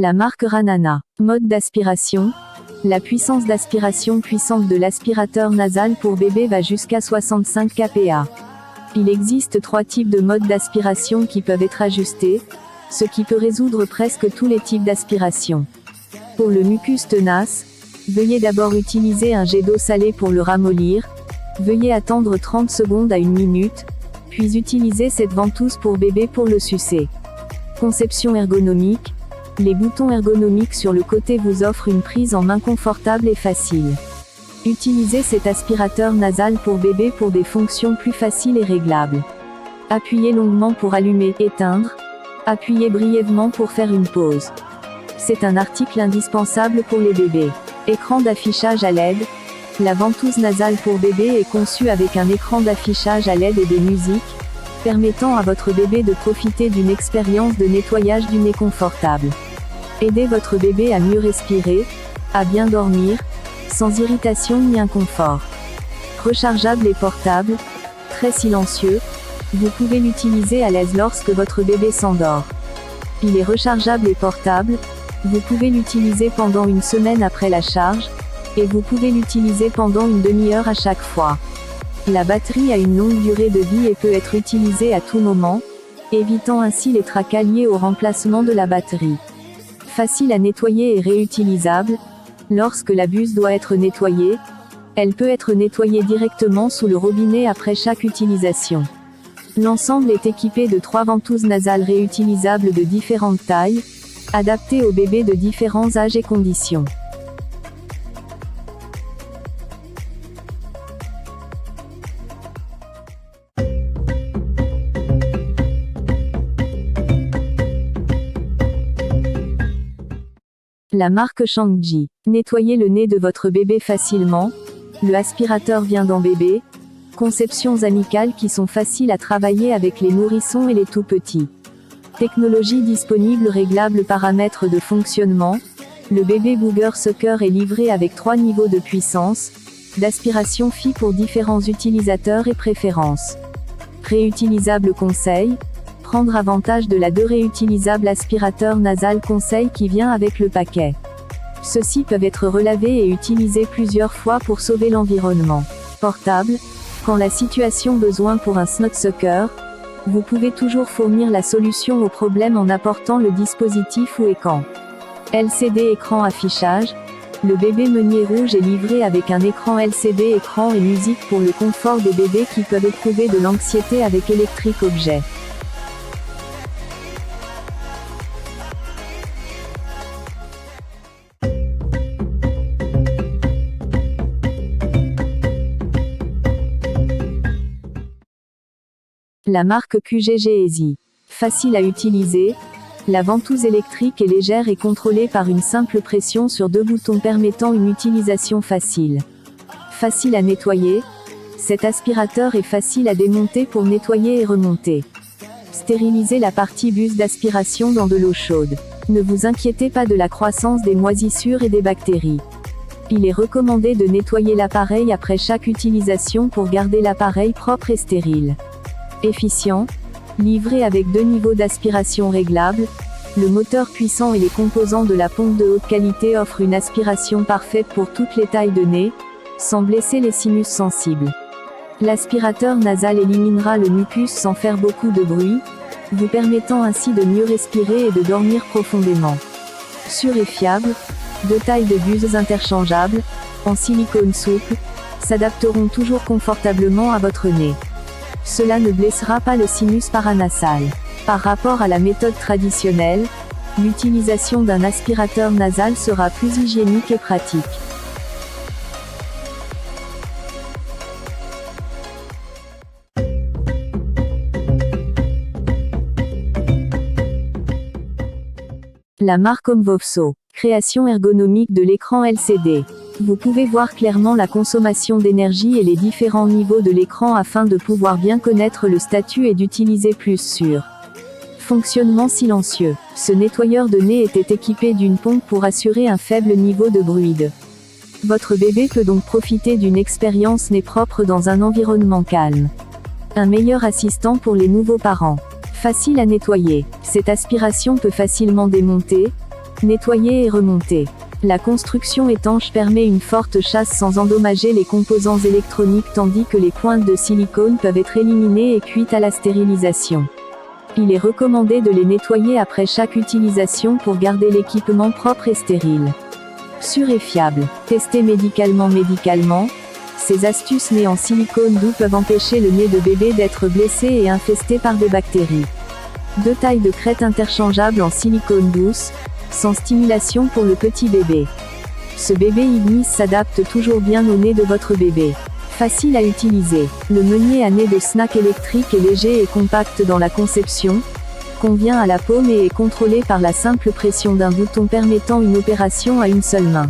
La marque Ranana. Mode d'aspiration. La puissance d'aspiration puissante de l'aspirateur nasal pour bébé va jusqu'à 65 kPa. Il existe 3 types de modes d'aspiration qui peuvent être ajustés, ce qui peut résoudre presque tous les types d'aspiration. Pour le mucus tenace, veuillez d'abord utiliser un jet d'eau salée pour le ramollir, veuillez attendre 30 secondes à 1 minute, puis utilisez cette ventouse pour bébé pour le sucer. Conception ergonomique. Les boutons ergonomiques sur le côté vous offrent une prise en main confortable et facile. Utilisez cet aspirateur nasal pour bébé pour des fonctions plus faciles et réglables. Appuyez longuement pour allumer, éteindre. Appuyez brièvement pour faire une pause. C'est un article indispensable pour les bébés. Écran d'affichage à LED. La ventouse nasale pour bébé est conçue avec un écran d'affichage à LED et des musiques, permettant à votre bébé de profiter d'une expérience de nettoyage du nez confortable. Aidez votre bébé à mieux respirer, à bien dormir, sans irritation ni inconfort. Rechargeable et portable, très silencieux, vous pouvez l'utiliser à l'aise lorsque votre bébé s'endort. Il est rechargeable et portable, vous pouvez l'utiliser pendant 1 semaine après la charge, et vous pouvez l'utiliser pendant 1 demi-heure à chaque fois. La batterie a une longue durée de vie et peut être utilisée à tout moment, évitant ainsi les tracas liés au remplacement de la batterie. Facile à nettoyer et réutilisable. Lorsque la buse doit être nettoyée, elle peut être nettoyée directement sous le robinet après chaque utilisation. L'ensemble est équipé de 3 ventouses nasales réutilisables de différentes tailles, adaptées aux bébés de différents âges et conditions. La marque Shangji. Nettoyez le nez de votre bébé facilement. Le aspirateur vient dans bébé. Conceptions amicales qui sont faciles à travailler avec les nourrissons et les tout petits. Technologie disponible, réglable, paramètres de fonctionnement. Le bébé Booger Sucker est livré avec 3 niveaux de puissance d'aspiration FI pour différents utilisateurs et préférences. Réutilisable conseil. Prendre avantage de la 2 réutilisable aspirateur nasal conseil qui vient avec le paquet. Ceux-ci peuvent être relavés et utilisés plusieurs fois pour sauver l'environnement. Portable. Quand la situation besoin pour un snot sucker, vous pouvez toujours fournir la solution au problème en apportant le dispositif ou écran. LCD écran affichage. Le bébé meunier rouge est livré avec un écran LCD écran et musique pour le confort des bébés qui peuvent éprouver de l'anxiété avec électrique objet. La marque QGG Easy. Facile à utiliser. La ventouse électrique est légère et contrôlée par une simple pression sur 2 boutons permettant une utilisation facile. Facile à nettoyer. Cet aspirateur est facile à démonter pour nettoyer et remonter. Stérilisez la partie buse d'aspiration dans de l'eau chaude. Ne vous inquiétez pas de la croissance des moisissures et des bactéries. Il est recommandé de nettoyer l'appareil après chaque utilisation pour garder l'appareil propre et stérile. Efficient. Livré avec 2 niveaux d'aspiration réglables, le moteur puissant et les composants de la pompe de haute qualité offrent une aspiration parfaite pour toutes les tailles de nez, sans blesser les sinus sensibles. L'aspirateur nasal éliminera le mucus sans faire beaucoup de bruit, vous permettant ainsi de mieux respirer et de dormir profondément. Sûr et fiable, 2 tailles de buses interchangeables, en silicone souple, s'adapteront toujours confortablement à votre nez. Cela ne blessera pas le sinus paranasal. Par rapport à la méthode traditionnelle, l'utilisation d'un aspirateur nasal sera plus hygiénique et pratique. La marque Omvovso. Création ergonomique de l'écran LCD. Vous pouvez voir clairement la consommation d'énergie et les différents niveaux de l'écran afin de pouvoir bien connaître le statut et d'utiliser plus sûr. Fonctionnement silencieux. Ce nettoyeur de nez était équipé d'une pompe pour assurer un faible niveau de bruit. Votre bébé peut donc profiter d'une expérience nez propre dans un environnement calme. Un meilleur assistant pour les nouveaux parents. Facile à nettoyer. Cette aspiration peut facilement démonter. Nettoyer et remonter. La construction étanche permet une forte chasse sans endommager les composants électroniques tandis que les pointes de silicone peuvent être éliminées et cuites à la stérilisation. Il est recommandé de les nettoyer après chaque utilisation pour garder l'équipement propre et stérile. Sûr et fiable. Testé médicalement. Ces astuces nées en silicone doux peuvent empêcher le nez de bébé d'être blessé et infesté par des bactéries. 2 tailles de crête interchangeables en silicone douce, sans stimulation pour le petit bébé. Ce bébé Ignis s'adapte toujours bien au nez de votre bébé. Facile à utiliser. Le meunier à nez de snack électrique est léger et compact dans la conception, convient à la paume et est contrôlé par la simple pression d'un bouton permettant une opération à une seule main.